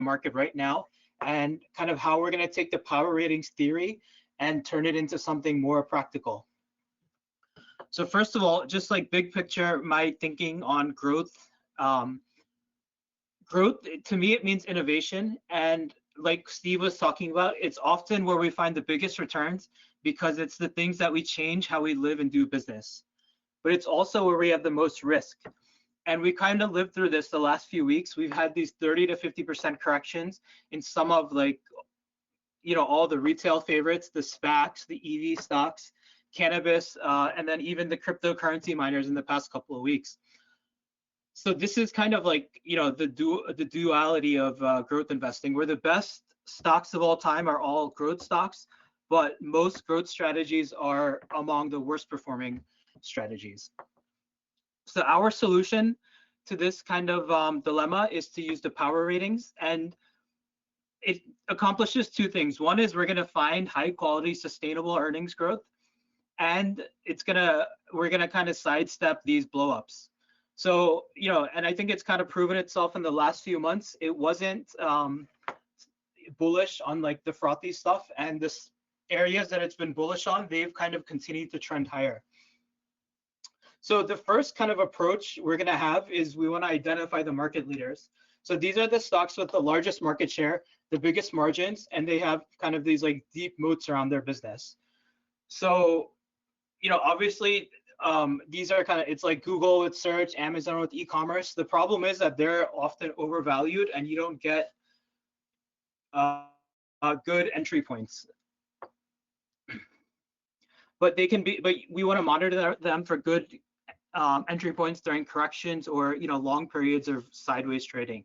market right now, and kind of how we're going to take the power ratings theory and turn it into something more practical. So first of all, just like big picture, my thinking on growth. Growth, to me, it means innovation. And like Steve was talking about, it's often where we find the biggest returns because it's the things that we change how we live and do business. But it's also where we have the most risk. And we kind of lived through this the last few weeks. We've had these 30 to 50% corrections in some of like, all the retail favorites, the SPACs, the EV stocks, cannabis, and then even the cryptocurrency miners in the past couple of weeks. So this is kind of like, the duality of growth investing, where the best stocks of all time are all growth stocks, but most growth strategies are among the worst performing strategies. So our solution to this kind of dilemma is to use the power ratings, and it accomplishes two things. One is we're going to find high quality sustainable earnings growth, and we're going to kind of sidestep these blowups. So, and I think it's kind of proven itself in the last few months. It wasn't bullish on like the frothy stuff, and this areas that it's been bullish on, they've kind of continued to trend higher. So the first kind of approach we're going to have is we want to identify the market leaders. So these are the stocks with the largest market share, the biggest margins, and they have kind of these like deep moats around their business. So, obviously, these are kind of, it's like Google with search, Amazon with e-commerce. The problem is that they're often overvalued and you don't get good entry points. But we want to monitor them for good entry points during corrections or long periods of sideways trading.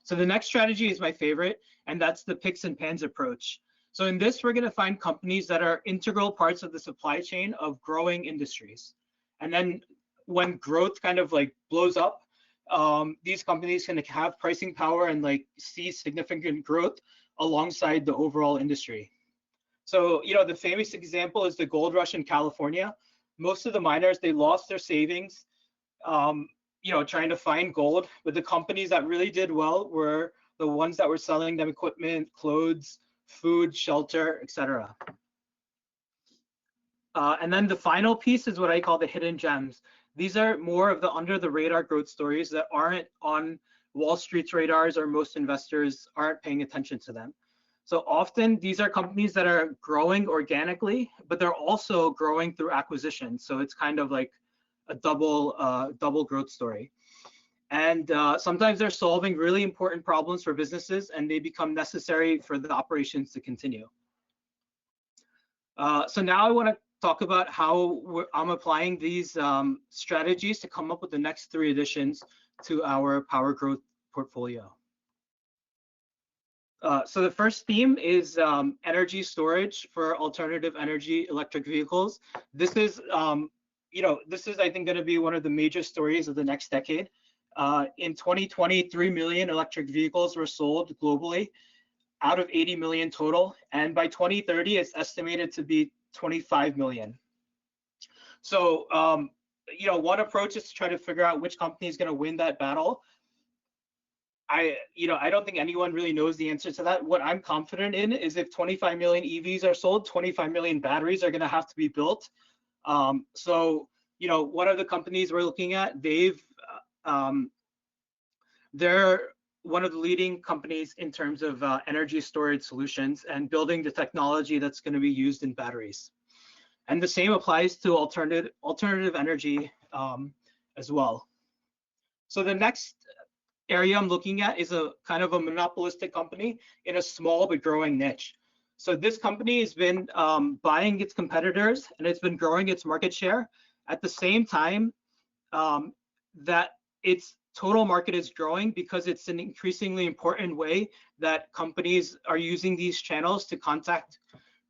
So the next strategy is my favorite, and that's the picks and pans approach. So in this, we're going to find companies that are integral parts of the supply chain of growing industries. And then when growth kind of like blows up, these companies can have pricing power and like see significant growth alongside the overall industry. So, the famous example is the gold rush in California. Most of the miners, they lost their savings, trying to find gold, but the companies that really did well were the ones that were selling them equipment, clothes, food, shelter, etc. And then the final piece is what I call the hidden gems. These are more of the under the radar growth stories that aren't on Wall Street's radars, or most investors aren't paying attention to them. So often these are companies that are growing organically, but they're also growing through acquisition. So it's kind of like a double growth story. And sometimes they're solving really important problems for businesses, and they become necessary for the operations to continue. So now I want to talk about how I'm applying these strategies to come up with the next 3 additions to our power growth portfolio. So the first theme is energy storage for alternative energy electric vehicles. This is, I think, going to be one of the major stories of the next decade. In 2020, 3 million electric vehicles were sold globally out of 80 million total. And by 2030, it's estimated to be 25 million. So, one approach is to try to figure out which company is going to win that battle. I don't think anyone really knows the answer to that. What I'm confident in is if 25 million EVs are sold, 25 million batteries are going to have to be built. So, one of the companies we're looking at, they're one of the leading companies in terms of energy storage solutions and building the technology that's going to be used in batteries. And the same applies to alternative energy as well. So the next area I'm looking at is a kind of a monopolistic company in a small but growing niche. So this company has been buying its competitors, and it's been growing its market share at the same time that its total market is growing, because it's an increasingly important way that companies are using these channels to contact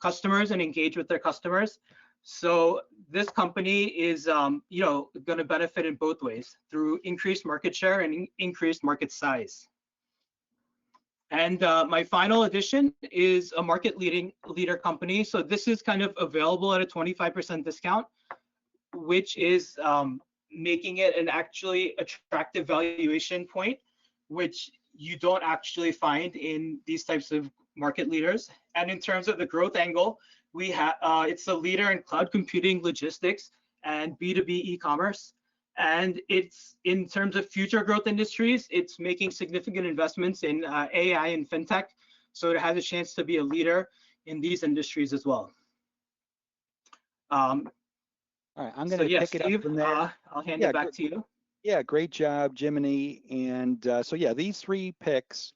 customers and engage with their customers. So this company is, going to benefit in both ways through increased market share and increased market size. And my final addition is a market leader company. So this is kind of available at a 25% discount, which is making it an actually attractive valuation point, which you don't actually find in these types of market leaders. And in terms of the growth angle, we have it's a leader in cloud computing, logistics, and B2B e-commerce. And it's in terms of future growth industries, it's making significant investments in AI and fintech. So it has a chance to be a leader in these industries as well. All right, I'm going to pick it up from there. I'll hand it back to you. Yeah, great job, Jiminy. And so yeah, these three picks